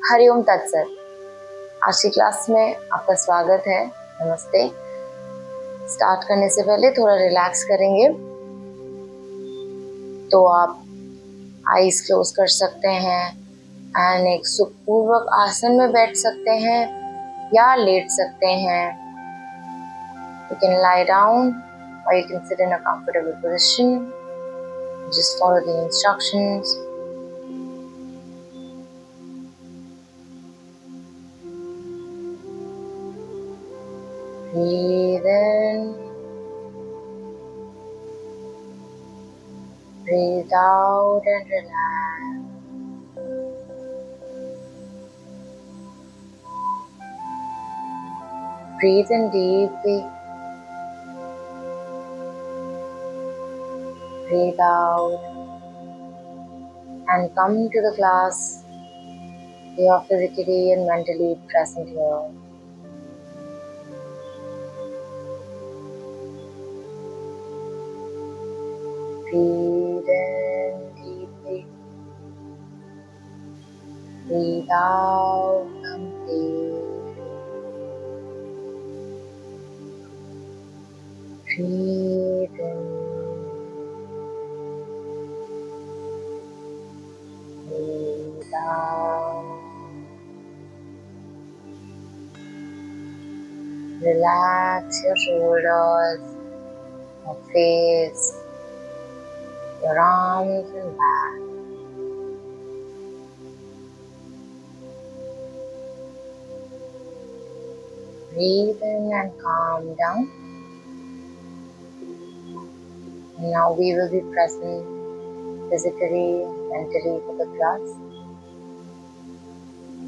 हरिओम तत्सत। आज की क्लास में आपका स्वागत है। नमस्ते। स्टार्ट करने से पहले थोड़ा रिलैक्स करेंगे, तो आप आईज क्लोज कर सकते हैं एंड एक सुखपूर्वक आसन में बैठ सकते हैं या लेट सकते हैं। You can lie down or you can sit in a comfortable position. Just follow the instructions. Breathe in, breathe out and relax. Breathe in deeply. Breathe out and come to the class. You are physically and mentally present here. Breathe in deeply. Breathe out completely. Breathe in. Breathe out. Relax your shoulders, your face, your arms and back. Breathe in and calm down. And now we will be present physically, mentally for the class.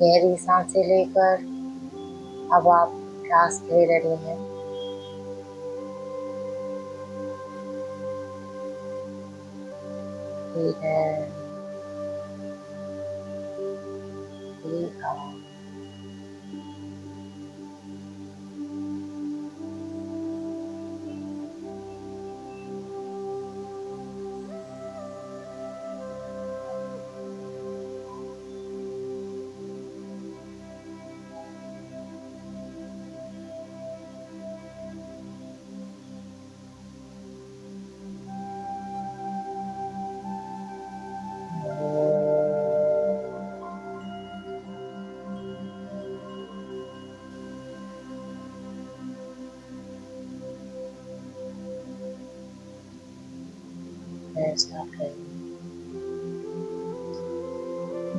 गहरी सांसें लेकर अब आप class के लिए ready हैं। ठीक है, ठीक है।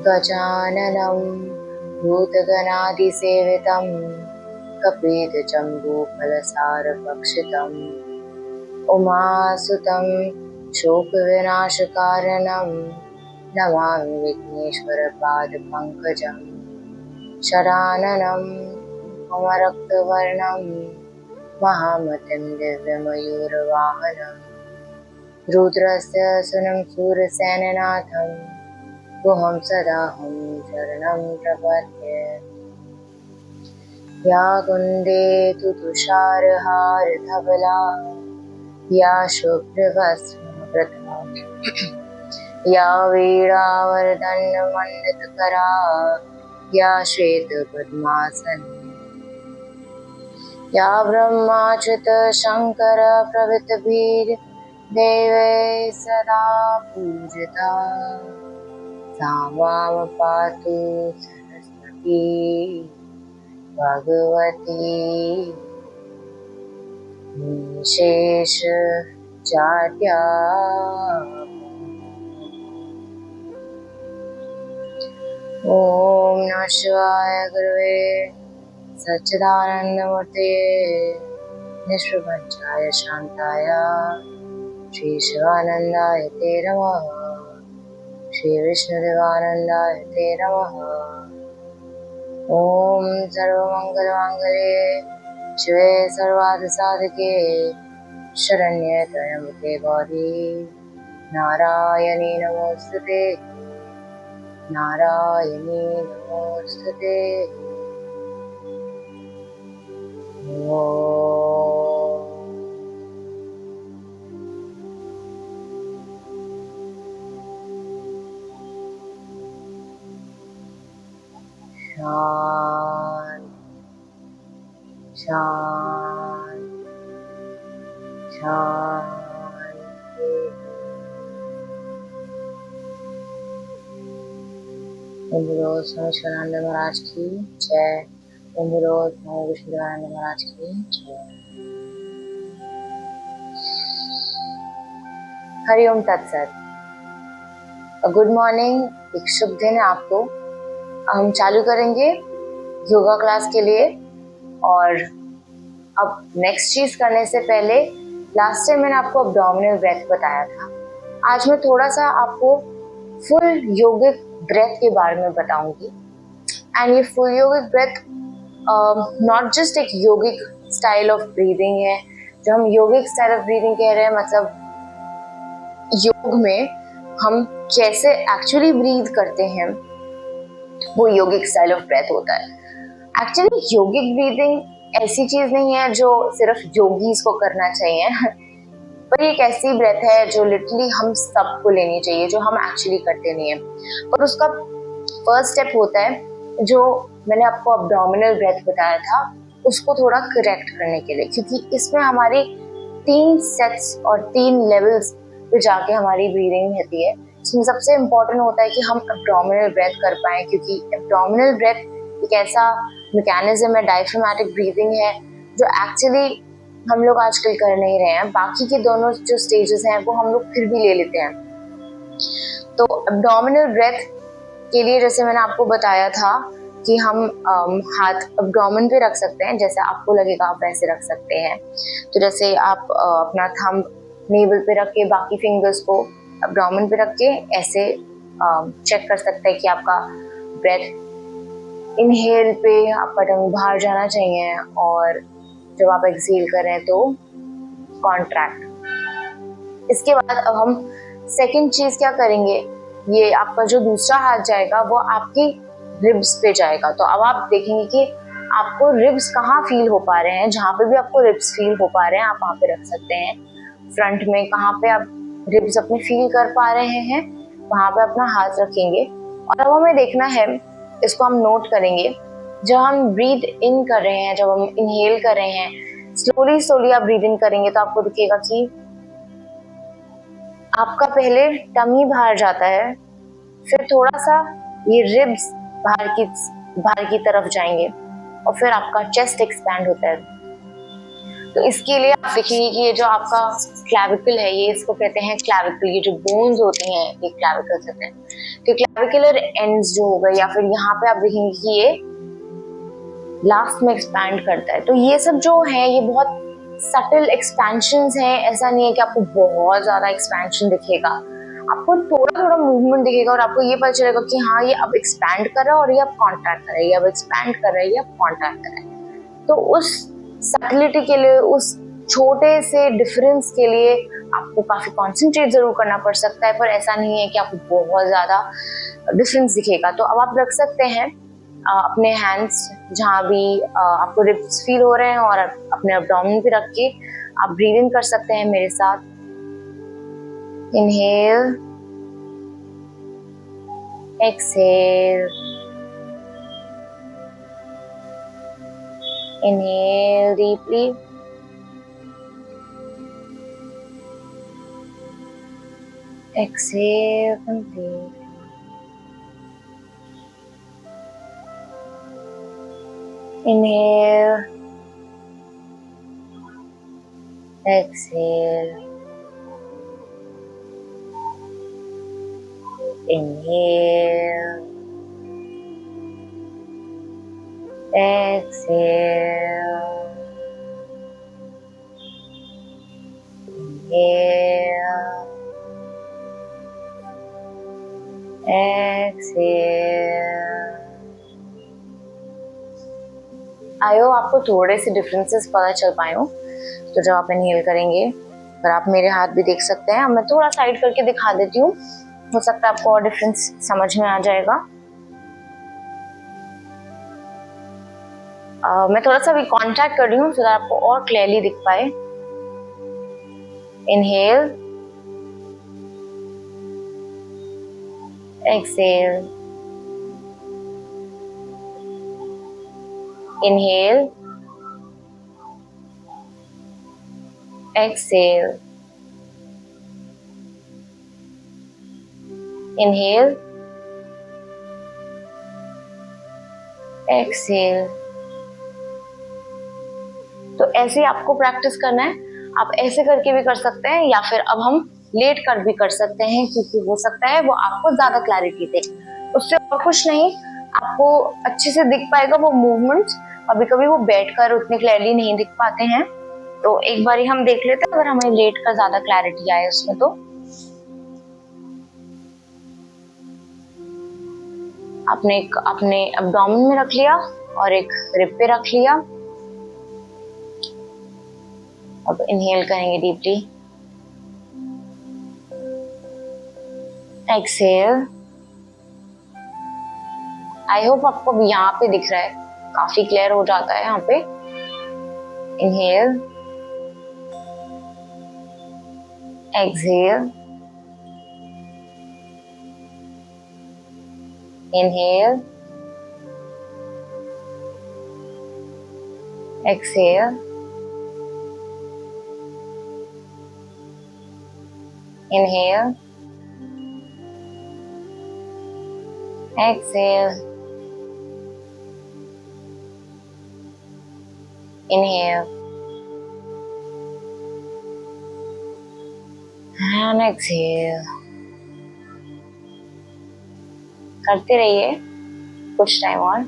गजाननं भूतगणाधिसेवितं कपितजम्बूफलसारभक्षितम् उमासुतं शोकविनाशकारणं नमामि विघ्नेश्वरपादपङ्कजं शराननं मम रक्तवर्णं महामतिं दिव्यमयूरवाहनं रुद्रस्य सुनं सूरसेननाथं गुहं सदाहं शरणं प्रपद्ये। या कुन्देतु तुषारहारधवला या शुभ्रवस्त्रवृता या वीणावरदण्डमण्डितकरा या श्वेतपद्मासना या ब्रह्माच्युतशङ्करप्रभृतिभिर्देवैः सदा पूजिता सा मां पातु सरस्वती भगवती निशेषजाड्यापना। ॐ नमः शिवाय गुरवे सच्चिदानन्दमूर्ते निष्प्रपञ्चाय शान्ताय श्री शिवानन्दाय ते नमः। श्री विष्णुदेवानन्दाय ते नमः। ॐ सर्वमङ्गलमाङ्गल्ये शिवे सर्वार्थसाधके शरण्ये त्र्यम्बके गौरी नारायणी नमोस्तुते नारायणी नमोस्तुते। शांत शांत शांति। ओम बोलो स्वामी शिवानंद महाराज की जय। ओम बोलो स्वामी विष्णुदेवानंद महाराज की जय। हरिओम तत्सत। गुड मॉर्निंग, एक शुभ दिन है आपको। हम चालू करेंगे योगा क्लास के लिए। और अब नेक्स्ट चीज करने से पहले, लास्ट टाइम मैंने आपको अब्डोमिनल ब्रेथ बताया था। आज मैं थोड़ा सा आपको फुल योगिक ब्रेथ के बारे में बताऊंगी। एंड ये full yogic breath not just एक योगिक स्टाइल ऑफ ब्रीदिंग है। जो हम योगिक स्टाइल ऑफ ब्रीदिंग कह रहे हैं, मतलब योग में हम जैसे एक्चुअली ब्रीथ करते हैं वो योगिक स्टाइल ऑफ ब्रेथ होता है। एक्चुअली योगिक ब्रीदिंग ऐसी चीज नहीं है जो सिर्फ योगीज को करना चाहिए पर एक ऐसी ब्रेथ है जो लिटरली हम सबको लेनी चाहिए, जो हम एक्चुअली करते नहीं है। और उसका फर्स्ट स्टेप होता है, जो मैंने आपको अब्डोमिनल ब्रेथ बताया था, उसको थोड़ा करेक्ट करने के लिए, क्योंकि इसमें हमारी 3 सेट्स और 3 लेवल्स पे जाके हमारी ब्रीदिंग रहती है। इसमें सबसे इम्पोर्टेंट होता है कि हम एब्डोमिनल ब्रेथ कर पाएं, क्योंकि एब्डोमिनल ब्रेथ एक ऐसा मैकेनिज्म है, डायफ्रामेटिक ब्रीदिंग है, जो एक्चुअली हम लोग आजकल कर नहीं रहे हैं। बाकी के दोनों जो स्टेजेस हैं वो हम लोग फिर भी ले लेते हैं। तो एब्डोमिनल ब्रेथ के लिए जैसे मैंने आपको बताया था कि हम हाथ एब्डोमेन पे रख सकते हैं, जैसे आपको लगेगा आप वैसे रख सकते हैं। तो जैसे आप अपना थंब नेवल पे रख के बाकी फिंगर्स को एब्डोमेन पे रख के ऐसे चेक कर सकते हैं कि आपका ब्रेथ इनहेल पे आपका टंग बाहर जाना चाहिए, और जब आप एक्सहेल करें तो कॉन्ट्रैक्ट। इसके बाद अब हम सेकंड चीज क्या करेंगे, ये आपका जो दूसरा हाथ जाएगा वो आपकी रिब्स पे जाएगा। तो अब आप देखेंगे कि आपको रिब्स कहाँ फील हो पा रहे हैं। जहाँ पे भी आपको रिब्स फील हो पा रहे हैं आप वहाँ पे रख सकते हैं। फ्रंट में कहाँ पे आप रिब्स अपने फील कर पा रहे हैं वहाँ पे अपना हाथ रखेंगे। और अब हमें देखना है, इसको हम नोट करेंगे, जब हम ब्रीथ इन कर रहे हैं, जब हम इनहेल कर रहे हैं, स्लोली स्लोली आप ब्रीथ इन करेंगे तो आपको दिखेगा कि आपका पहले टमी बाहर जाता है, फिर थोड़ा सा ये रिब्स बाहर की तरफ जाएंगे, और फिर आपका चेस्ट एक्सपैंड होता है। तो इसके लिए आप देखेंगे कि ये जो आपका क्लैविकल है, ये इसको कहते हैं क्लैविकल, ये जो बोन्स होती हैं ये क्लैविकल होते हैं। तो क्लैविकुलर एंड्स जो होगा, या फिर यहाँ पे आप देखेंगे कि ये लास्ट में एक्सपैंड करता है। तो ये सब जो है ये बहुत सटल एक्सपेंशंस हैं। ऐसा नहीं है कि आपको बहुत ज्यादा एक्सपेंशन दिखेगा, आपको थोड़ा थोड़ा मूवमेंट दिखेगा और आपको ये पता चलेगा कि हाँ ये अब एक्सपैंड कर रहा है और ये अब कॉन्ट्रैक्ट कर रहा है, ये अब एक्सपैंड कर रहा है, ये अब कॉन्ट्रैक्ट कर रहा है। तो उस सटलिटी के लिए, उस छोटे से डिफरेंस के लिए आपको काफी कॉन्सेंट्रेट जरूर करना पड़ सकता है, पर ऐसा नहीं है कि आपको बहुत ज्यादा डिफरेंस दिखेगा। तो अब आप रख सकते हैं अपने हैंड्स जहाँ भी आपको रिब्स फील हो रहे हैं, और अपने एब्डोमेन पे रख के आप ब्रीद इन कर सकते हैं मेरे साथ। Inhale, exhale, inhale deeply, exhale complete. Inhale, exhale, inhale, exhale, inhale, exhale। आयो आपको थोड़े से डिफरेंसेस पता चल पाए हो। तो जब आप इनहेल करेंगे, अगर आप मेरे हाथ भी देख सकते हैं, मैं थोड़ा साइड करके दिखा देती हूँ, हो सकता है आपको और डिफरेंस समझ में आ जाएगा। मैं थोड़ा सा भी कॉन्टैक्ट कर रही हूँ so that आपको और क्लियरली दिख पाए। Inhale, exhale, Inhale, exhale, inhale, exhale। तो ऐसे आपको प्रैक्टिस करना है। आप ऐसे करके भी कर सकते हैं या फिर अब हम लेट कर भी कर सकते हैं, क्योंकि हो सकता है वो आपको ज्यादा क्लैरिटी दे। उससे और कुछ नहीं, आपको अच्छे से दिख पाएगा वो मूवमेंट्स। कभी कभी वो बैठकर उतने क्लियरली नहीं दिख पाते हैं, तो एक बार हम देख लेते हैं अगर हमें लेट कर ज्यादा क्लैरिटी आए उसमें। तो आपने एक अपने एब्डोमेन में रख लिया और एक रिब पे रख लिया। अब इनहेल करेंगे डीपली, एक्सहेल। आई होप आपको भी यहाँ पे दिख रहा है, काफी क्लियर हो जाता है यहाँ पे। Inhale, exhale, inhale, exhale, inhale, exhale, inhale and exhale। करते रहिए कुछ टाइम और।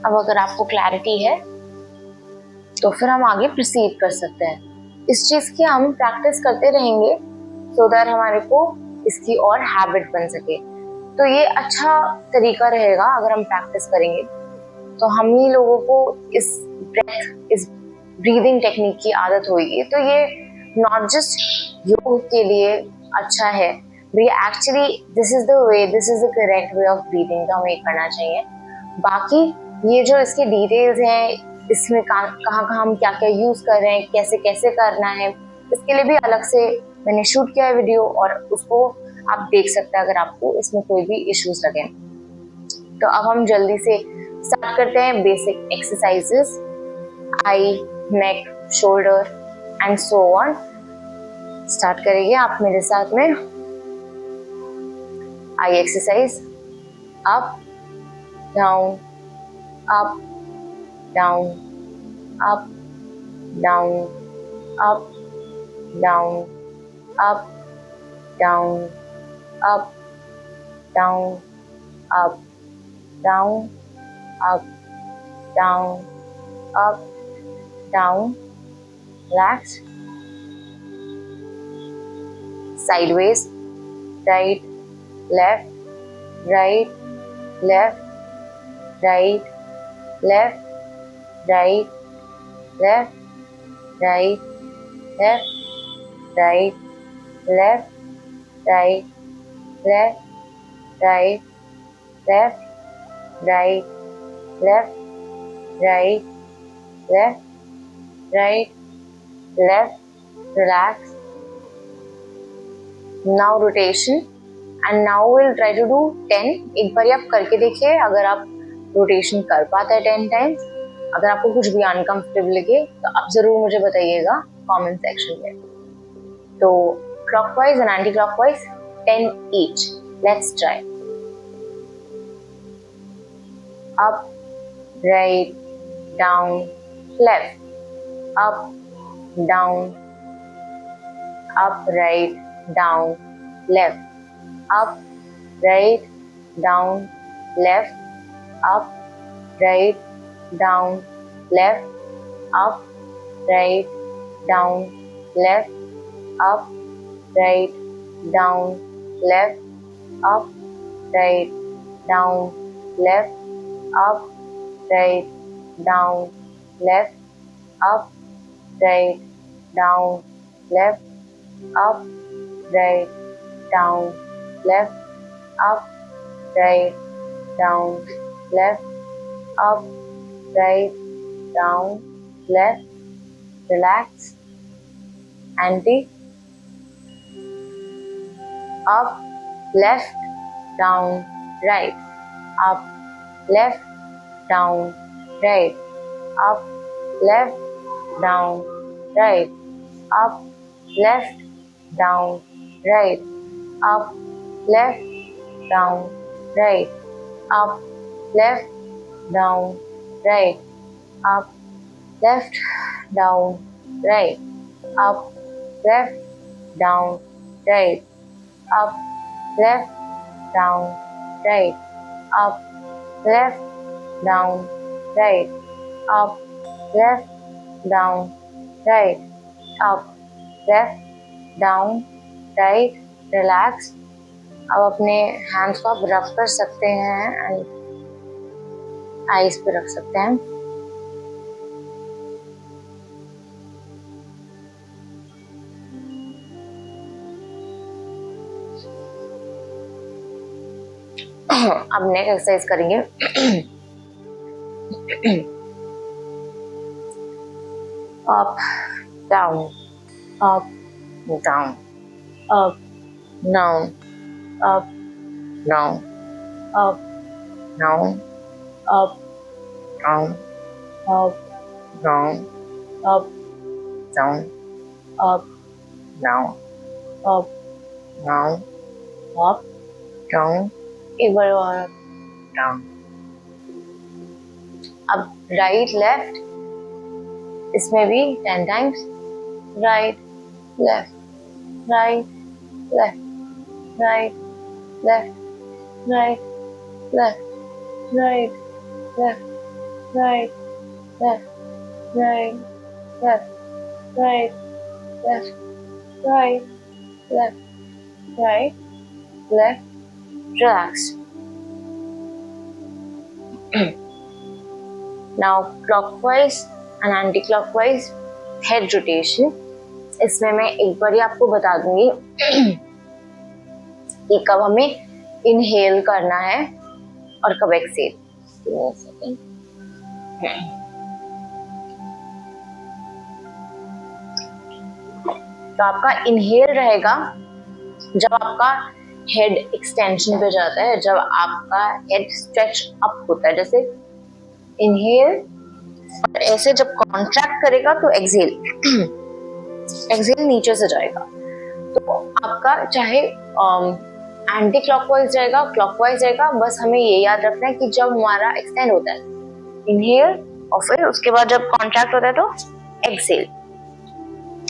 अब अगर आपको क्लैरिटी है तो फिर हम आगे प्रोसीड कर सकते हैं। इस चीज की हम प्रैक्टिस करते रहेंगे सो दैट हमारे को इसकी और हैबिट बन सके। तो ये अच्छा तरीका रहेगा अगर हम प्रैक्टिस करेंगे तो हम ही लोगों को इस ब्रीदिंग टेक्निक की आदत होगी। तो ये नॉट जस्ट योग के लिए अच्छा है, actually this is the way, this is the correct way of breathing. तो हमें करना चाहिए। बाकी ये जो इसके डिटेल्स हैं, इसमें कहाँ कहाँ हम क्या क्या यूज कर रहे हैं, कैसे कैसे करना है, इसके लिए भी अलग से मैंने शूट किया है वीडियो, और उसको आप देख सकते हैं अगर आपको इसमें कोई भी इश्यूज लगे। तो अब हम जल्दी से स्टार्ट करते हैं basic exercises, eye, neck, shoulder and so on. Start करेंगे आप मेरे साथ में। Eye exercise, up down, up, down, up, down, up, down, up, down, up, down, up, down, up, down, up, down, relax. Sideways, right, left, right, left, right, left, right, left, right, left, right, left, right, left, right, left, right, left, right, left, right, left, relax. Now rotation, and now we'll try to do 10। एक बार आप करके देखिए अगर आप rotation कर पाता है 10 times. अगर आपको कुछ भी अनकंफर्टेबल लगे तो आप जरूर मुझे बताइएगा कमेंट सेक्शन में। तो clockwise and anti clockwise 10 each. Let's try. Up, right, down, left, up, down, up, right, down, left, up, right, down, left, up, right, down, left, up, right, down, left, up, right, down, left, up, right, down, left, up, right, down, left, up, right, down, left, up, right, down, left, up, right, down, left, up, right, down, left. Relax. Anti. Up, left, down, right. Up, left, down, right. Up, left, down, right. Up, left, down, right. Up, left, down, right. Up, left, down, right. Up, left, down, right. Up, left, down, right. Up, left, down, right. Up, left, down, right. Up, left, down, right. Up, left, down, right. Relax. अब अपने hands को आप रब कर सकते हैं and eyes पे रख सकते हैं. अब नेक एक्सरसाइज करेंगे. Up down, up down, up down, up down, up down, up down, up down, up down, up down, up down, up down. एक बार और डाउन. अब राइट लेफ्ट, इसमें भी 10 times. Right left, right left, right left, right left, right left, right left, right left, right left, right left, right left. Relax. Now clockwise and anti-clockwise head rotation. इसमें मैं एक बार आपको बता दूंगी कि कब हमें इनहेल करना है और कब एक्सेल. तो आपका इनहेल रहेगा जब आपका हेड एक्सटेंशन पे जाता है, जब आपका हेड स्ट्रेच अप होता है. जैसे इनहेल और ऐसे जब कॉन्ट्रैक्ट करेगा तो एक्सहेल. एक्सहेल नीचे से जाएगा. तो आपका चाहे एंटी क्लॉकवाइज जाएगा, क्लॉकवाइज जाएगा, बस हमें ये याद रखना है कि जब हमारा एक्सटेंड होता है इनहेल और फिर उसके बाद जब कॉन्ट्रैक्ट होता है तो एक्सहेल.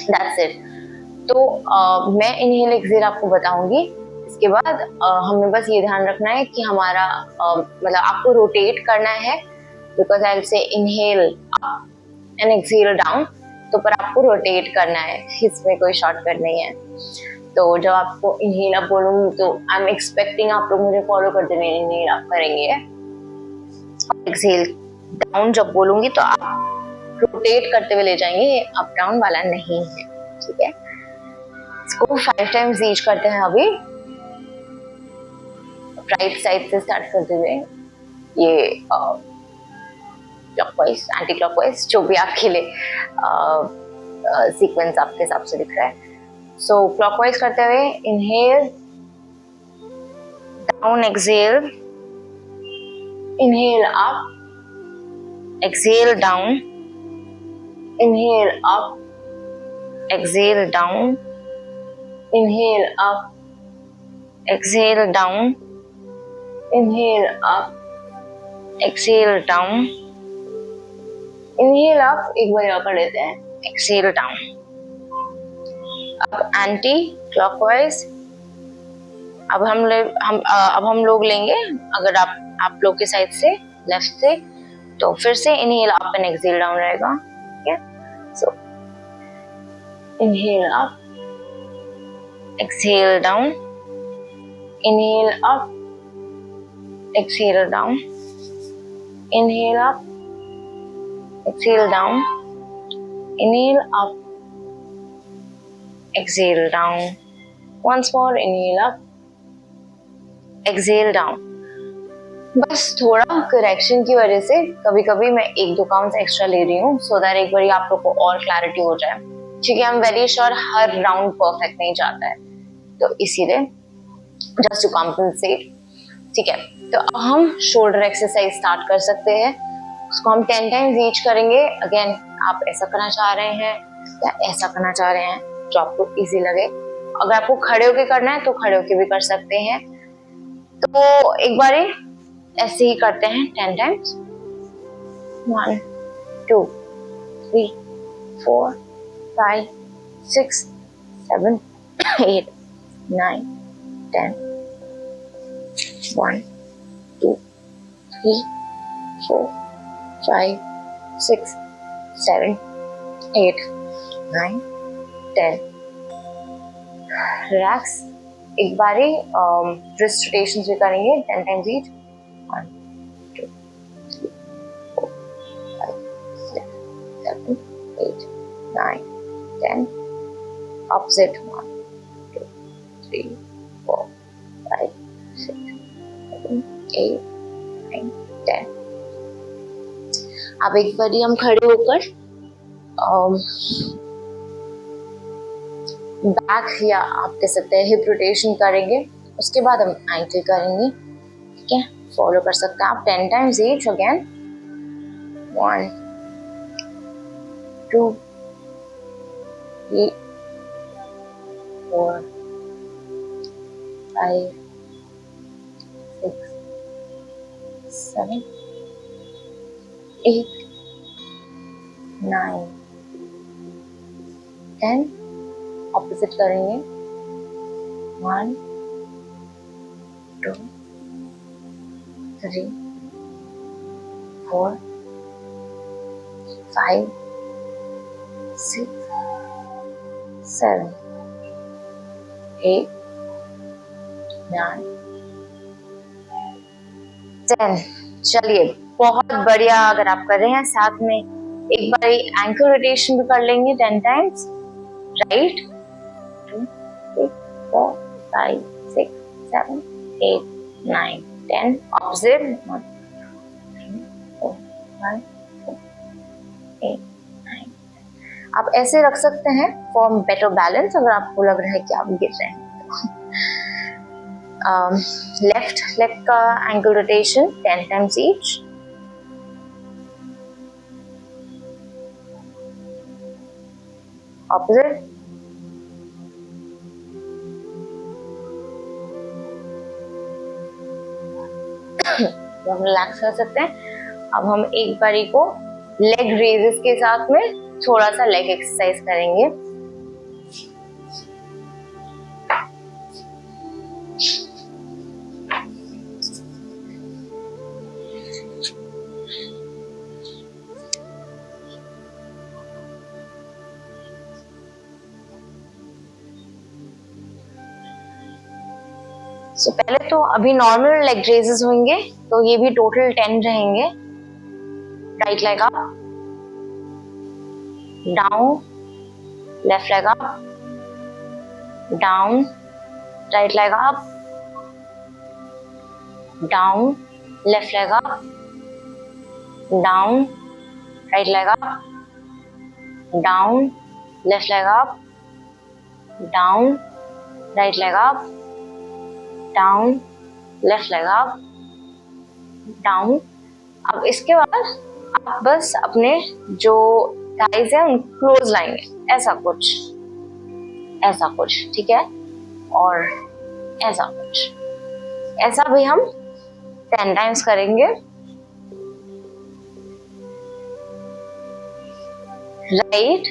That's it. तो मैं इनहेल एक्सहेल आपको बताऊंगी. इसके बाद हमें बस ये ध्यान रखना है कि हमारा मतलब आपको रोटेट करना है, because I will say inhale up and exhale down. तो पर आपको रोटेट करना है, इसमें कोई शॉर्टकट नहीं है. तो जब आपको इनहेल अप बोलूंगी तो आई एम एक्सपेक्टिंग आप लोग मुझे फॉलो करते हुए इनहेल अप करेंगे. एक्सहेल डाउन जब बोलूंगी तो आप रोटेट करते हुए ले जाएंगे, अप डाउन वाला नहीं है. ठीक है. इसको 5 टाइम्स ईच करते हैं. अभी राइट साइड से स्टार्ट करते हुए ये क्लॉकवाइज एंटी क्लॉकवाइज जो भी आपके लिए सीक्वेंस आपके हिसाब से दिख रहा है. सो क्लॉकवाइज करते हुए inhale down, exhale, inhale up, exhale down, inhale up, exhale down, inhale up, exhale down, inhale up, exhale down, inhale up. एक बार और कर लेते हैं. exhale down. अब एंटी क्लॉकवाइज. अब हम लोग लेंगे, अगर आप लोग के साइड से लेफ्ट से, तो फिर से inhale up and exhale down रहेगा. ठीक है. So inhale up, exhale down, inhale up, exhale down, inhale up, exhale down, inhale up, exhale down. Once more, inhale up, exhale down. बस थोड़ा करेक्शन की वजह से कभी कभी मैं 1-2 काउंट्स एक्स्ट्रा ले रही हूँ, सो दैट एक बार आप लोग को और क्लैरिटी हो जाए, क्योंकि I am very sure her round perfect नहीं जाता है, तो इसीलिए जस्ट टू कॉम्पनसेट। ठीक है, तो अब हम शोल्डर एक्सरसाइज स्टार्ट कर सकते हैं। उसको हम 10 टाइम्स ईच करेंगे। अगेन, आप ऐसा करना चाह रहे हैं या ऐसा करना चाह रहे हैं जो आपको इजी लगे। अगर आपको खड़े होके करना है तो खड़े होके भी कर सकते हैं। तो एक बार ऐसे ही करते हैं 10 टाइम्स। 1 2 3 4 5 6 7 8 9 10 1 2 3 4 5 6 7 8 9 10। रिलैक्स। एक बारी रिस्ट रोटेशंस भी करेंगे 10 टाइम्स ईच। 1 2 3 4 5 6 7 8 9 10। Opposite 1 2 3 4 5 6 7 8 9 10। अब एक बारी हम खड़े होकर बैक या आप कह सकते हैं हिप रोटेशन करेंगे। उसके बाद हम एंकल करेंगे। ठीक है, फॉलो कर सकते हैं आप 10 टाइम्स ईच। अगेन 1 2 3 4 5 6 7 8 9 10। ऑपोजिट करेंगे। 1 2 3 4 5 6 7 8 9 10। चलिए, बहुत बढ़िया। अगर आप कर रहे हैं साथ में एक बार एंकल रोटेशन भी कर लेंगे 10 टाइम्स। राइट, 2 3 4 5 6 7 8 9 10। ऑपोजिट 1 3 4 5 6 8 9 10। आप ऐसे रख सकते हैं फॉर बेटर बैलेंस, अगर आपको लग रहा है कि आप गिर रहे हैं। लेफ्ट लेग का ankle rotation 10 times each. Opposite. हम रिलैक्स कर सकते हैं। अब हम एक बारी को लेग रेजेस के साथ में थोड़ा सा लेग एक्सरसाइज करेंगे। So, पहले तो अभी नॉर्मल लेग रेजेस होंगे, तो ये भी टोटल 10 रहेंगे। Right leg up, down, left leg up, down, right leg up, down, left leg up, down, right leg up, down, left leg up, down, right leg up, down, left leg up, down. अब इसके बाद आप बस अपने जो thighs है उन close लाएंगे, ऐसा कुछ, ठीक है, और ऐसा कुछ। ऐसा भी हम 10 टाइम्स करेंगे। Right,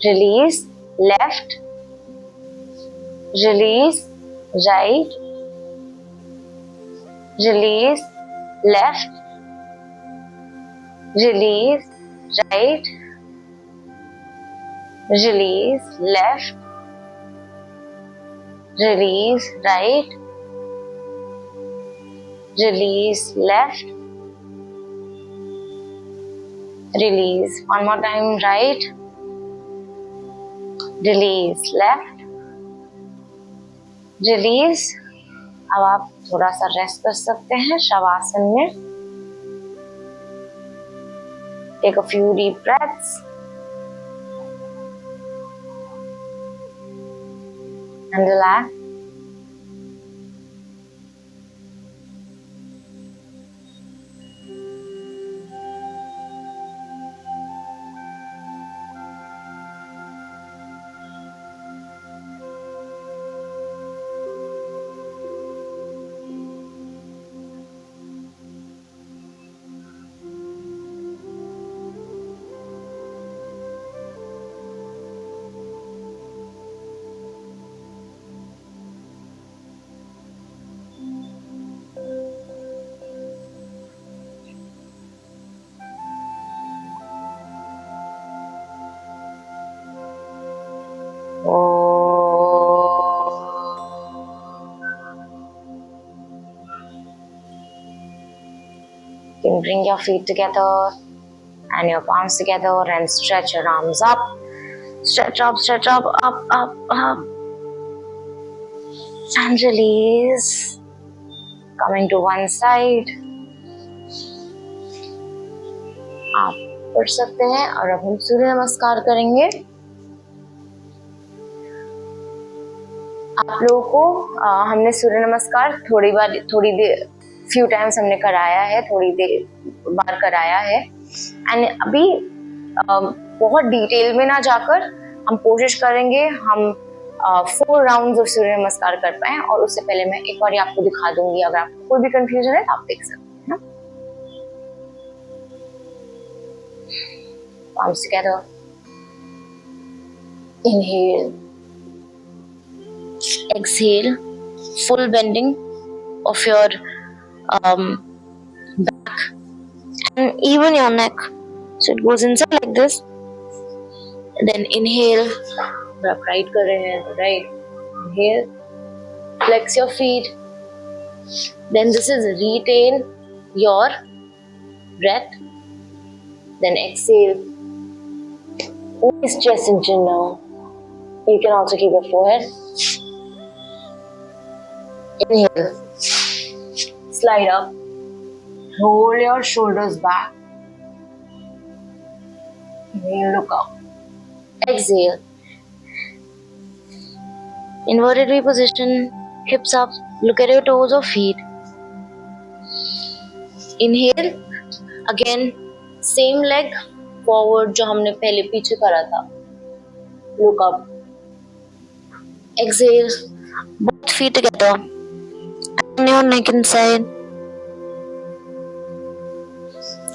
release, left, release, right, release, left, release, right, Release left. Release right. Release left. Release. One more time, right. Release left. Release. अब आप थोड़ा सा रेस्ट कर सकते हैं शवासन में. Take a few deep breaths. And relax. You can bring your feet together and your palms together and stretch your arms up. Stretch up, up. And release. Coming to one side. आप कर सकते हैं और अब हम सूर्य नमस्कार करेंगे. आप लोगों को हमने सूर्य नमस्कार थोड़ी देर फ्यू टाइम्स हमने कराया है, थोड़ी देर बार कराया है. एंड अभी बहुत डिटेल में ना जाकर हम कोशिश करेंगे हम 4 राउंड्स ऑफ सूर्य नमस्कार कर पाए. और उससे पहले मैं एक बार आपको दिखा दूंगी, अगर आपको कोई भी कंफ्यूजन है तो आप देख सकते हैं ना. Palms together. Inhale. Exhale. Full bending of your back and even your neck. So it goes inside like this. Then inhale. आप right कर रहे हैं, right. Inhale. Flex your feet. Then this is retain your breath. Then exhale. Always chest and chin now. You can also keep your forehead. Inhale. Slide up. Roll your shoulders back. Inhale, look up. Exhale. Inverted V position. Hips up. Look at your toes or feet. Inhale. Again, same leg forward जो हमने पहले पीछे करा था. Look up. Exhale. Both feet together. And your neck inside.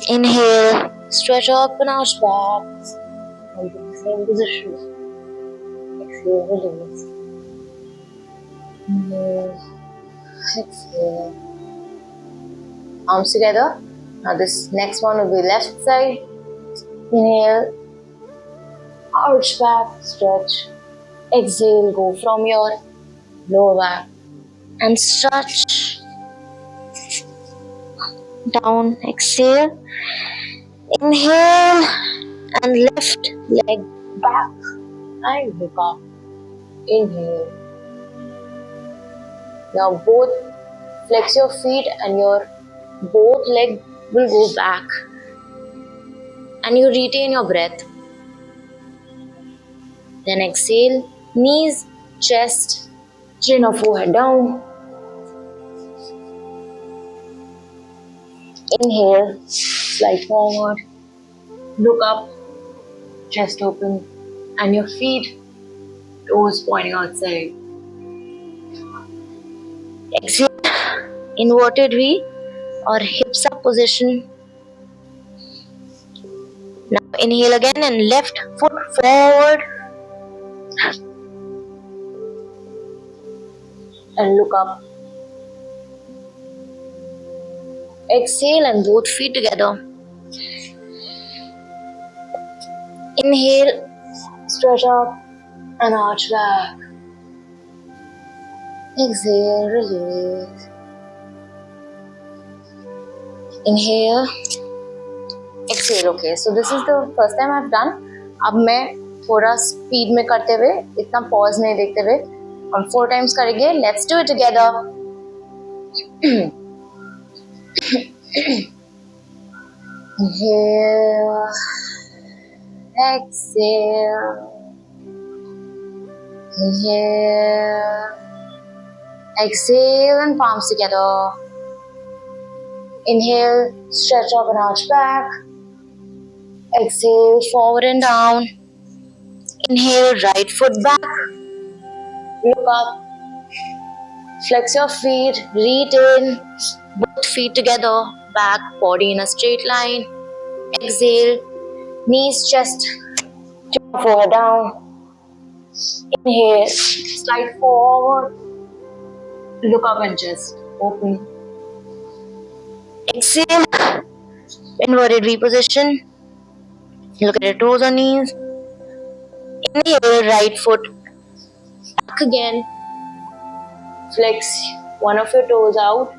Inhale. Stretch up and arch back. And do the same position. Exhale, release. Inhale. Exhale. Arms together. Now this next one will be left side. Inhale. Arch back, stretch. Exhale, go from your lower back and stretch. Down, exhale. Inhale and left leg back and look up. Inhale. Now both flex your feet and your both leg will go back. And you retain your breath. Then exhale, knees, chest, chin or forehead down. Inhale, slide forward, look up, chest open, and your feet, toes pointing outside. Exhale, inverted V or hips up position. Now inhale again and left foot forward and look up. Exhale and both feet together. Inhale, stretch up and arch back. Exhale, release. Inhale, exhale. Okay, so this is the first time I've done. अब मैं थोड़ा speed में करते हुए, इतना pause नहीं देखते हुए, हम 4 टाइम्स करेंगे. Let's do it together. Inhale, exhale. Inhale, exhale, and palms together. Inhale, stretch up and arch back. Exhale, forward and down. Inhale, right foot back. Look up. Flex your feet, retain. Both feet together, back, body in a straight line. Exhale, knees, chest, forehead down. Inhale, slide forward. Look up and just open. Exhale, inverted V position. Look at your toes or knees. Inhale, right foot back again. Flex one of your toes out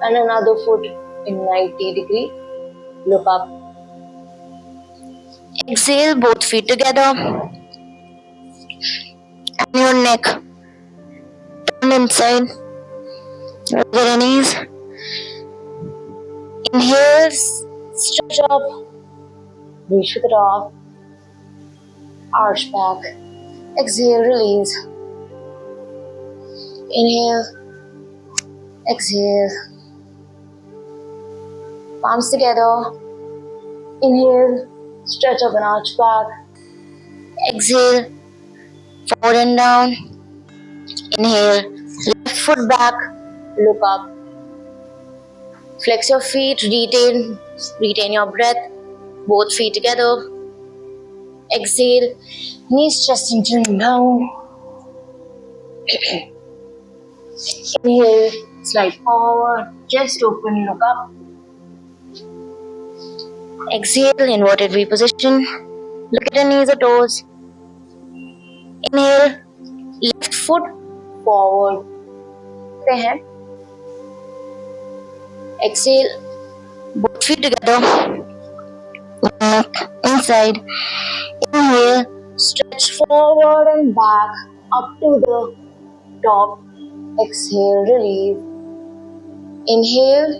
and another foot in 90 degree. Look up. Exhale, both feet together. And your neck turn inside. Look at your knees. Inhale, stretch up. Reach to the top. Arch back. Exhale, release. Inhale. Exhale. Palms together. Inhale. Stretch up and arch back. Exhale. Forward and down. Inhale. Left foot back. Look up. Flex your feet. Retain your breath. Both feet together. Exhale. Knees, chest, and chin down. Inhale. Slide forward. Chest open. Look up. Exhale. Inverted V position. Look at your knees or toes. Inhale. Left foot forward. Exhale. Both feet together. Neck inside. Inhale. Stretch forward and back up to the top. Exhale. Release. Inhale.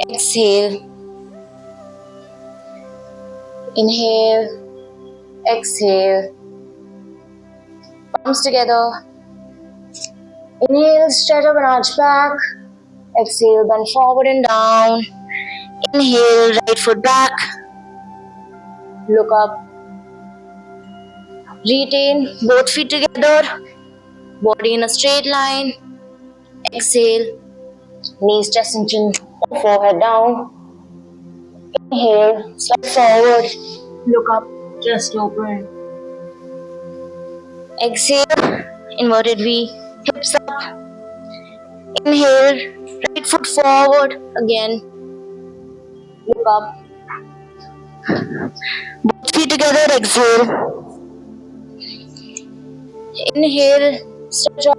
Exhale. Inhale. Exhale. Palms together. Inhale, stretch up and arch back. Exhale, bend forward and down. Inhale, right foot back. Look up. Retain both feet together. Body in a straight line. Exhale. Knees, chest and chin. Forehead down. Inhale, slide forward. Look up, chest open. Exhale, inverted V, hips up. Inhale, right foot forward again. Look up. Both feet together, exhale. Inhale, stretch up.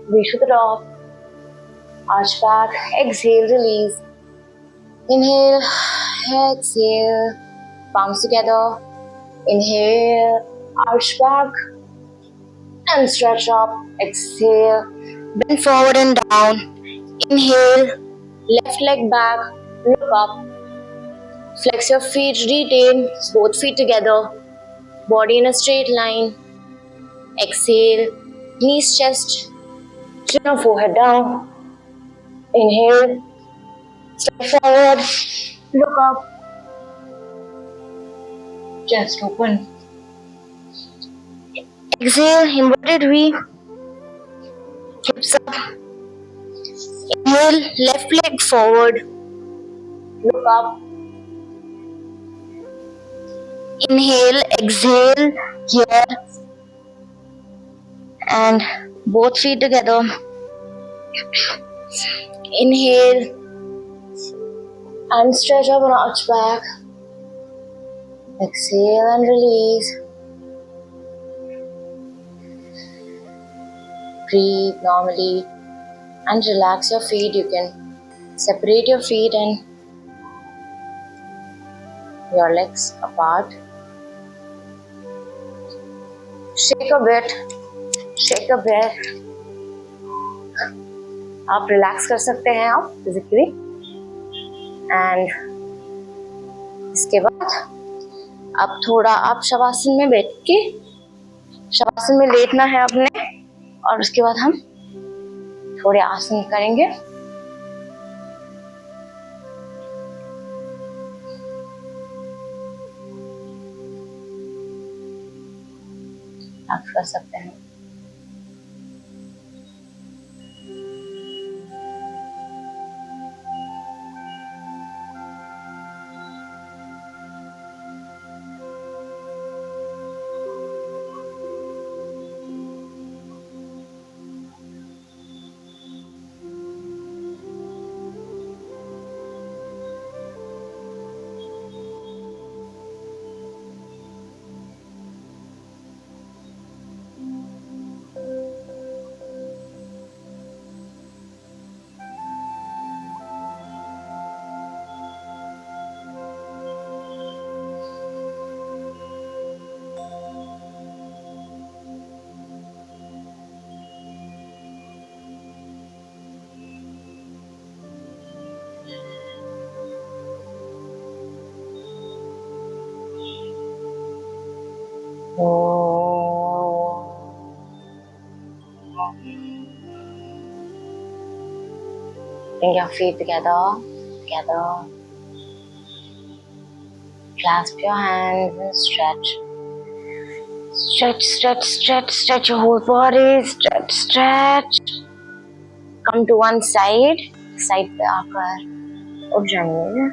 Reach to the top. Arch back. Exhale, release. Inhale, exhale. Palms together. Inhale, arch back. And stretch up. Exhale. Bend forward and down. Inhale. Left leg back. Look up. Flex your feet. Retain both feet together. Body in a straight line. Exhale. Knees, chest. Chin or forehead down. Inhale. Step forward. Look up. Chest open. Exhale, inverted V. Hips up. Inhale, left leg forward. Look up. Inhale, exhale here. And both feet together. Inhale. And stretch up and arch back. Exhale and release. breathe normally and relax your feet. You can separate your feet and your legs apart. Shake a bit, shake a bit. आप relax कर सकते हैं आप physically. And इसके बाद अब थोड़ा आप शवासन में बैठ के, शवासन में लेटना है अपने, और उसके बाद हम थोड़े आसन करेंगे. आप कर सकते हैं. Bring your feet together. Clasp your hands and stretch. Stretch your whole body. Stretch. Come to one side. Side पे आकर उठ जाएंगे.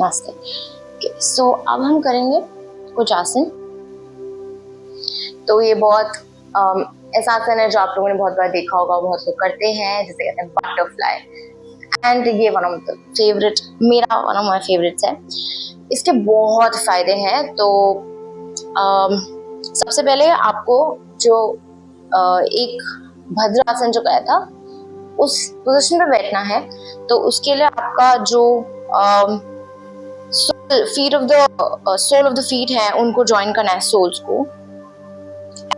मस्त. So अब हम करेंगे कुछ आसन. तो ये बहुत ऐसा आसन है जो आप लोगों ने बहुत बार देखा होगा, बहुत लोग करते हैं, जिसे कहते हैं बटरफ्लाई. एंड ये वन ऑफ द फेवरेट, मेरा वन ऑफ माय फेवरेट्स है. इसके बहुत फायदे हैं. तो सबसे पहले आपको जो एक भद्रासन जो कहा था, उस पोजीशन पे बैठना है. तो उसके लिए आपका जो सोल ऑफ द फीट है, उनको ज्वाइन करना है, सोल्स को.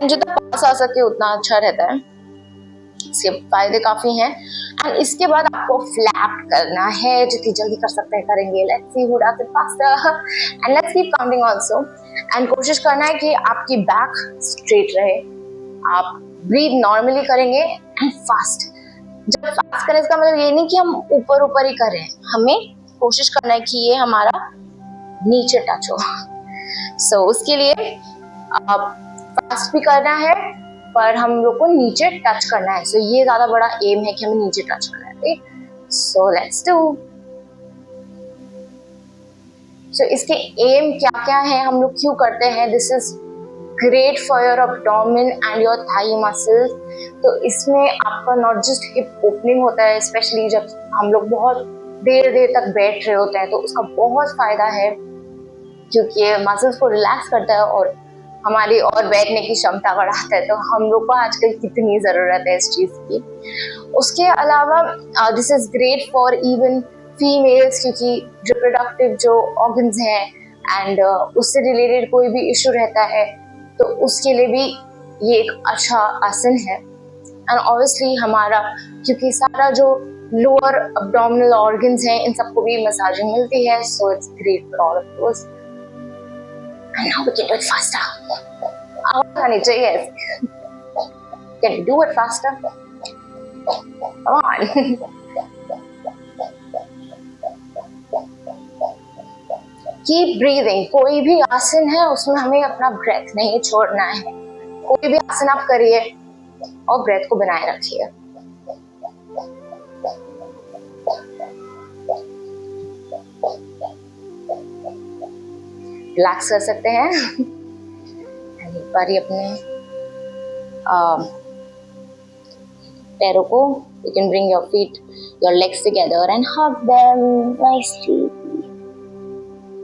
जितना पास आ सके उतना अच्छा रहता है. इसके फायदे काफी हैं. एंड इसके बाद आपको फ्लैप करना है. जितनी जल्दी कर सकते हैं करेंगे. Let's see who does it faster and let's keep counting also. And कोशिश करना है कि आपकी बैक स्ट्रेट रहे. आप ब्रीथ नॉर्मली करेंगे एंड फास्ट. जब फास्ट करें इसका मतलब ये नहीं कि हम ऊपर ही करें. हमें कोशिश करना है कि ये हमारा नीचे टच हो. सो उसके लिए आप फास्ट भी करना है, पर हम लोग को नीचे टच करना है. सो ये ज्यादा बड़ा एम है कि हमें नीचे टच करना है. So let's do. सो इसके एम क्या क्या है, हम लोग क्यों करते हैं? This is great for your abdomen and your thigh muscles. तो इसमें आपका नॉट जस्ट हिप ओपनिंग होता है, स्पेशली जब हम लोग बहुत देर तक बैठ रहे होते हैं, तो उसका बहुत फायदा है, क्योंकि ये मसल्स को रिलैक्स करता है और हमारी और बैठने की क्षमता बढ़ाता है. तो हम लोग को आजकल कितनी ज़रूरत है इस चीज़ की. उसके अलावा this is great for even females, क्योंकि रिप्रोडक्टिव जो ऑर्गन्स हैं एंड उससे रिलेटेड कोई भी इशू रहता है, तो उसके लिए भी ये एक अच्छा आसन है. एंड ऑब्वियसली हमारा, क्योंकि सारा जो लोअर एब्डोमिनल ऑर्गन्स हैं, इन सबको भी मसाजिंग मिलती है. So it's great for all of those. And now we can do it faster. आवाज आनी चाहिए. Can we do it faster? Come on. Keep breathing. कोई भी आसन है उसमें हमें अपना ब्रेथ नहीं छोड़ना है. कोई भी आसन आप करिए और ब्रेथ को बनाए रखिए. रिलैक्स कर सकते हैं. एक बार ही अपने पैरों को, you can bring your feet, your legs together and hug them nicely.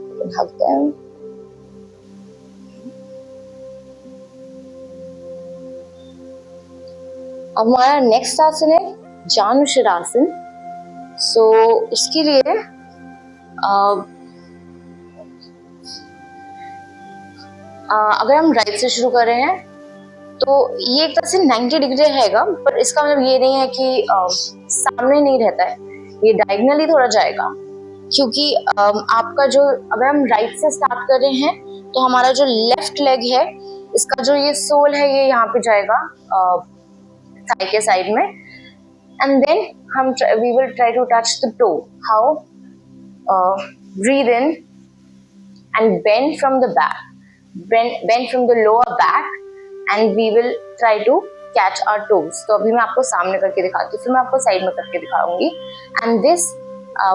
You can hug them. अब हमारा नेक्स्ट आसन है जानुशिरासन। सो उसके लिए अगर हम राइट से शुरू कर रहे हैं तो ये एक तरह से 90 डिग्री रहेगा, पर इसका मतलब ये नहीं है कि सामने नहीं रहता है, ये डायगनली थोड़ा जाएगा। क्योंकि आपका जो, अगर हम राइट से स्टार्ट कर रहे हैं तो हमारा जो लेफ्ट लेग है, इसका जो ये सोल है, ये यहाँ पे जाएगा थाई के साइड में, एंड देन हम we will try to touch the toe. How? Breathe in and bend from the back, bend from the lower back, and we will try to catch our toes. तो अभी मैं आपको सामने करके दिखाती हूँ, फिर मैं आपको साइड में करके दिखाऊंगी, and this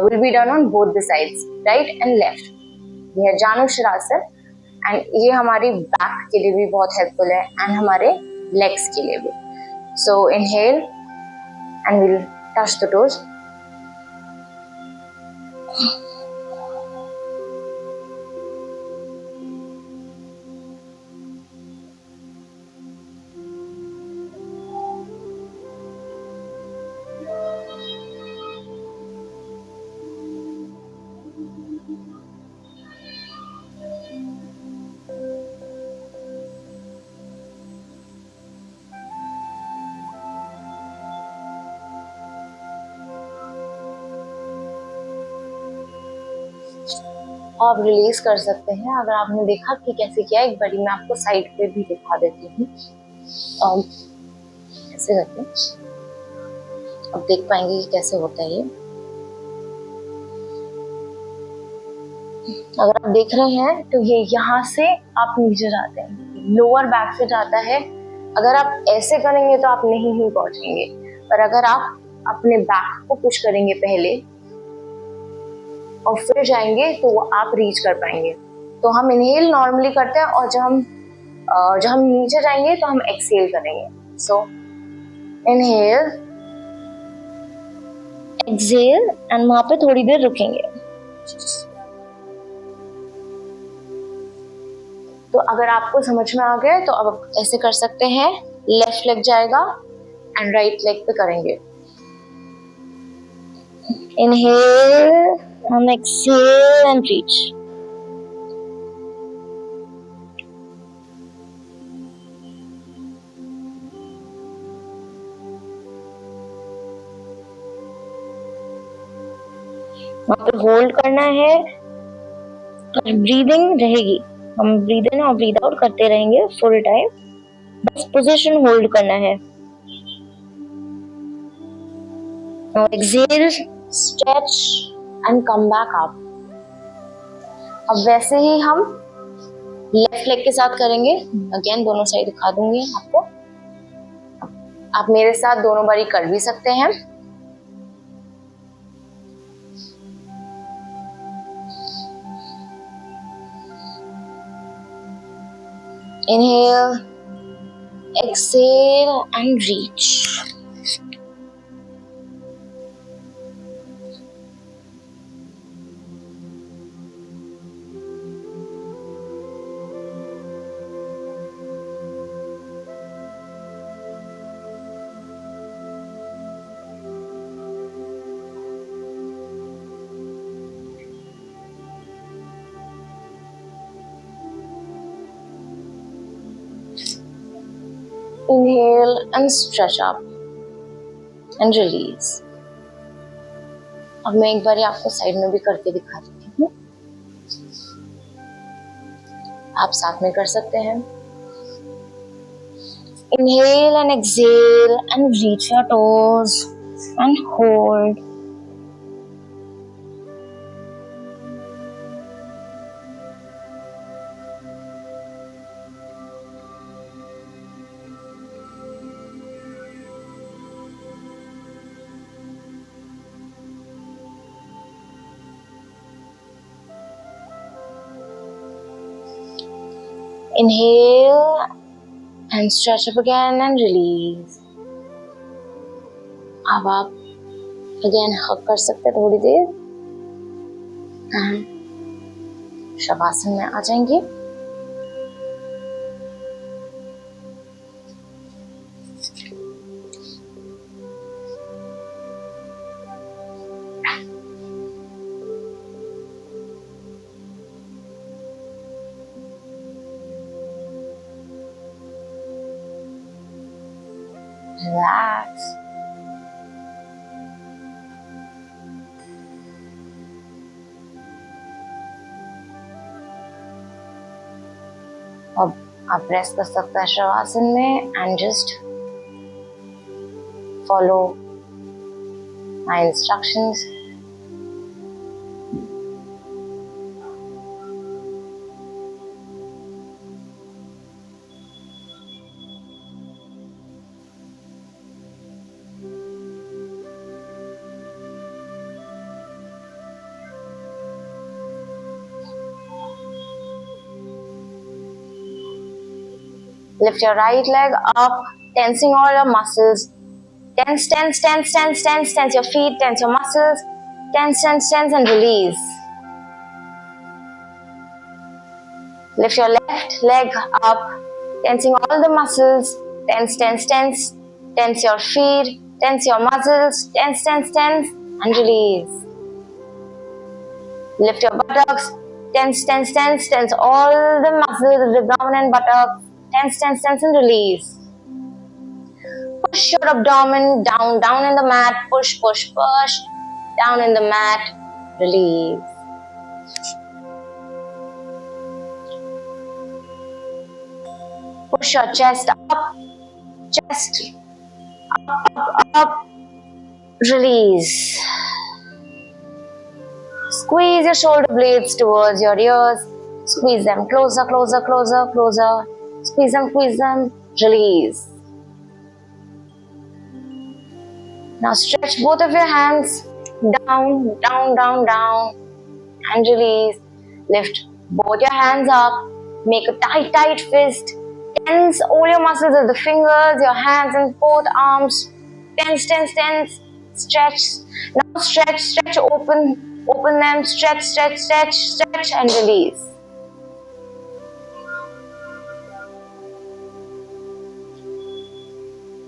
will be done on both the sides, right and left. ये है जानुशिरासन, and ये हमारी बैक के लिए भी बहुत हेल्पफुल है and हमारे लेग्स के लिए भी. So inhale and we'll touch the toes. आप रिलीज कर सकते हैं। अगर आपने देखा कि कैसे किया, एक बारी मैं आपको साइड पे भी दिखा देती हूँ ऐसे करके, अब देख पाएंगे कि कैसे होता है ये। अगर आप देख रहे हैं तो ये यहाँ से आप नीचे जाते हैं, लोअर बैक से जाता है। अगर आप ऐसे करेंगे तो आप नहीं ही पहुंचेंगे, पर अगर आप अपने बैक को पुश करेंगे पहले और फिर जाएंगे तो आप रीच कर पाएंगे। तो हम इनहेल नॉर्मली करते हैं, और जब हम नीचे जाएंगे तो हम एक्सहेल करेंगे। सो इनहेल, एक्सहेल, एंड वहां पे थोड़ी देर रुकेंगे। तो अगर आपको समझ में आ गया तो अब आप ऐसे कर सकते हैं, लेफ्ट लेग जाएगा एंड राइट लेग पे करेंगे। Inhale and exhale and reach. वहां पे होल्ड करना है और ब्रीदिंग रहेगी। हम ब्रीद इन और ब्रीद आउट करते रहेंगे फुल टाइम, बस पोजीशन होल्ड करना है। Now exhale, stretch and come back up. अब वैसे ही हम लेफ्ट लेग के साथ करेंगे। अगेन दोनों साइड दिखा दूंगी आपको, आप मेरे साथ दोनों बारी कर भी सकते हैं। Inhale, exhale and reach. Inhale and stretch up and release. अब मैं एक बार आपको साइड में भी करके दिखा देती हूँ, आप साथ में कर सकते हैं। Inhale and exhale and reach your toes and hold. Inhale and stretch up again and release. अब आप अगेन हक कर सकते हैं थोड़ी देर, शवासन में आ जाएंगे। Relax. अब आप रेस्ट कर सकते हैं शवासन में and just follow my instructions. Lift your right leg up, tensing all your muscles. Tense, tense, tense, tense, tense, tense your feet, tense your muscles. Tense, tense, tense, and release. Lift your left leg up, tensing all the muscles. Tense, tense, tense. Tense your feet, tense your muscles. Tense, tense, tense, and release. Lift your buttocks. Tense, tense, tense, tense all the muscles of the abdomen and buttocks. Tense, tense, tense, and release. Push your abdomen down, down in the mat. Push, push, push. Down in the mat. Release. Push your chest up. Chest up, up, up. Release. Squeeze your shoulder blades towards your ears. Squeeze them closer, closer, closer, closer. Squeeze them, release. Now stretch both of your hands down, down, down, down and release. Lift both your hands up. Make a tight, tight fist. Tense all your muscles of the fingers, your hands and both arms. Tense, tense, tense. Stretch. Now stretch, stretch, open. Open them, stretch, stretch, stretch, stretch and release.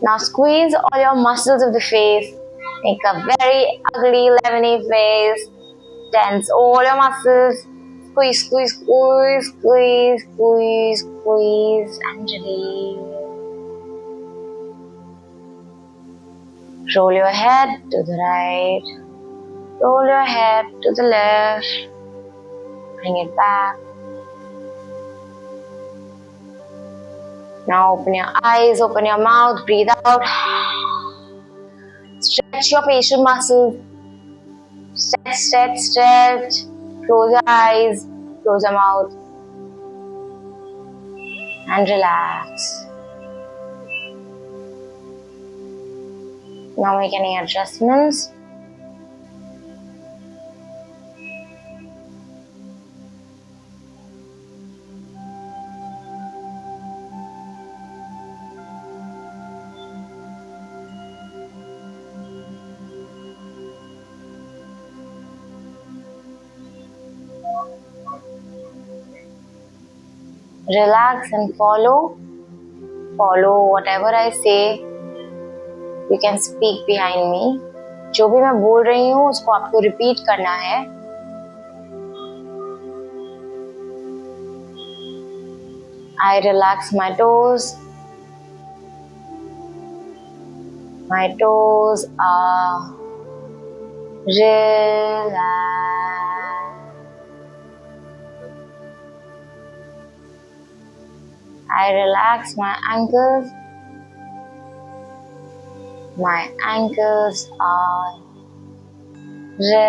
Now squeeze all your muscles of the face. Make a very ugly, lemony face. Tense all your muscles. Squeeze, squeeze, squeeze, squeeze, squeeze, squeeze, and release. Roll your head to the right. Roll your head to the left. Bring it back. Now open your eyes, open your mouth, breathe out. Stretch your facial muscles. Stretch, stretch, stretch. Close your eyes, close your mouth. And relax. Now make any adjustments. Relax and follow whatever I say. You can speak behind me. जो भी मैं बोल रही हूँ उसको आपको repeat करना है. I relax my toes. My toes are relaxed. I relax my ankles. My ankles are relaxed.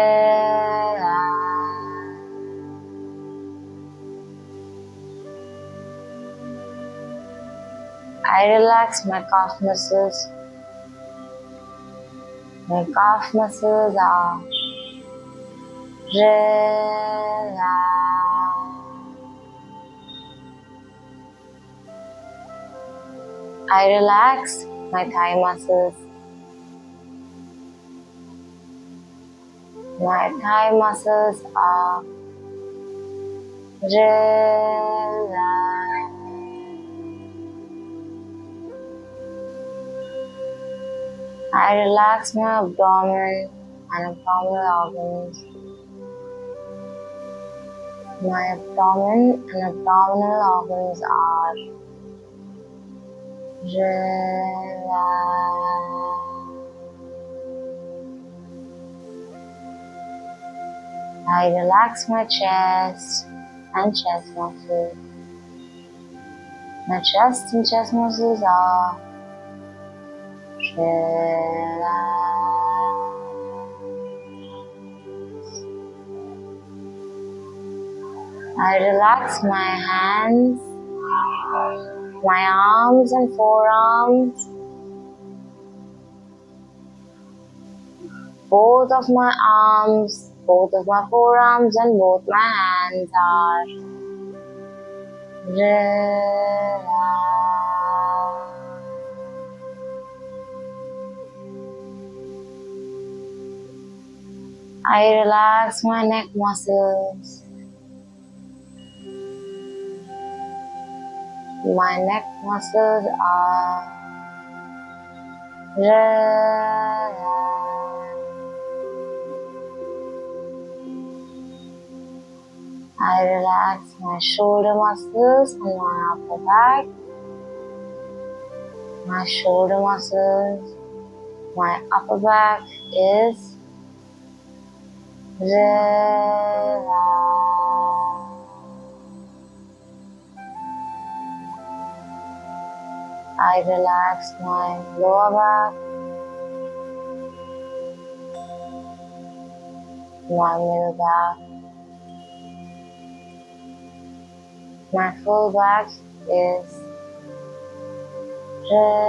I relax my calf muscles. My calf muscles are relaxed. I relax my thigh muscles. My thigh muscles are relaxed. I relax my abdomen and abdominal organs. My abdomen and abdominal organs are I relax my chest and chest muscles. My chest and chest muscles are relaxed. I relax my hands, my arms and forearms. Both of my arms, both of my forearms and both my hands are relaxed. I relax my neck muscles. My neck muscles are relaxed. I relax my shoulder muscles and my upper back. My shoulder muscles, my upper back is relaxed. I relax my lower back, my middle back, my full back is relaxed.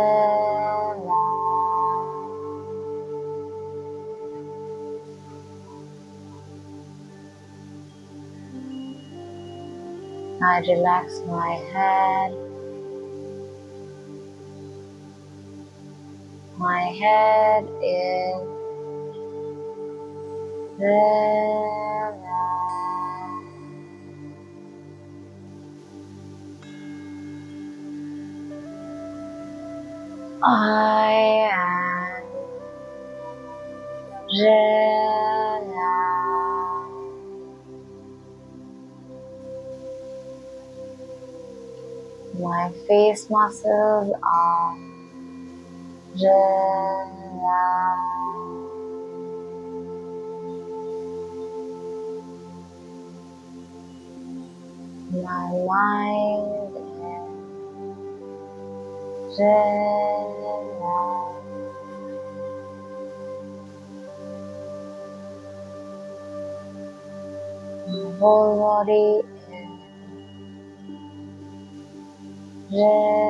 I relax my head. My head is relaxed. I am relaxed. My face muscles are relaxed. My mind is relaxed. My whole body is relaxed.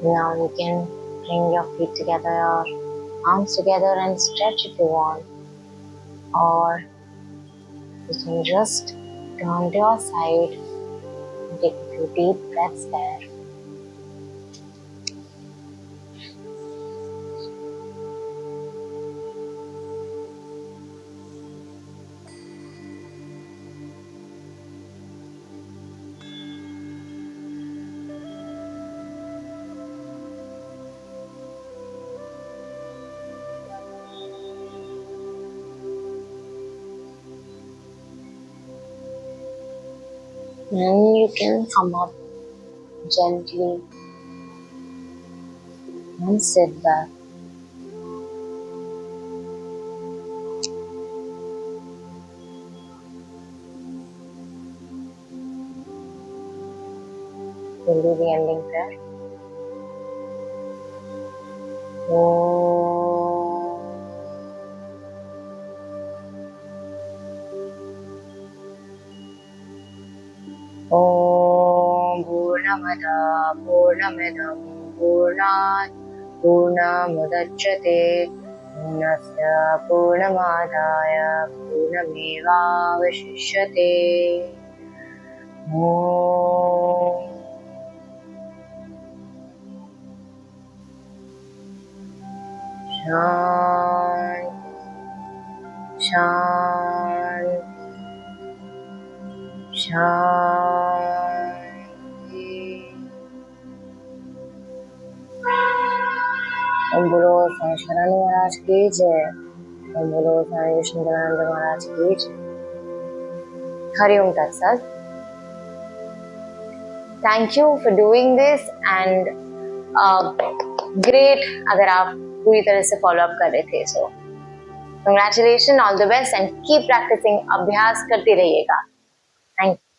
Now you can bring your feet together, your arms together and stretch if you want. Or you can just turn to your side and take a few deep breaths there. Then you can come up gently and sit back. We'll do the ending prayer. Om Purnamada Purnamidam Purnat Purnamudachyate Purnasya Purnamadaya Purnamevavashishyate. Om Shanti Shanti Shanti. ओम बोलो स्वामी शरण महाराज की जय। ओम बोलो स्वामी विष्णुदेवानंद महाराज की जय। हरिओम तत्सत। Thank you for doing this and great अगर आप पूरी तरह से फॉलो अप कर रहे थे so congratulation, all the best and keep practising. अभ्यास करते रहिएगा। Thank you.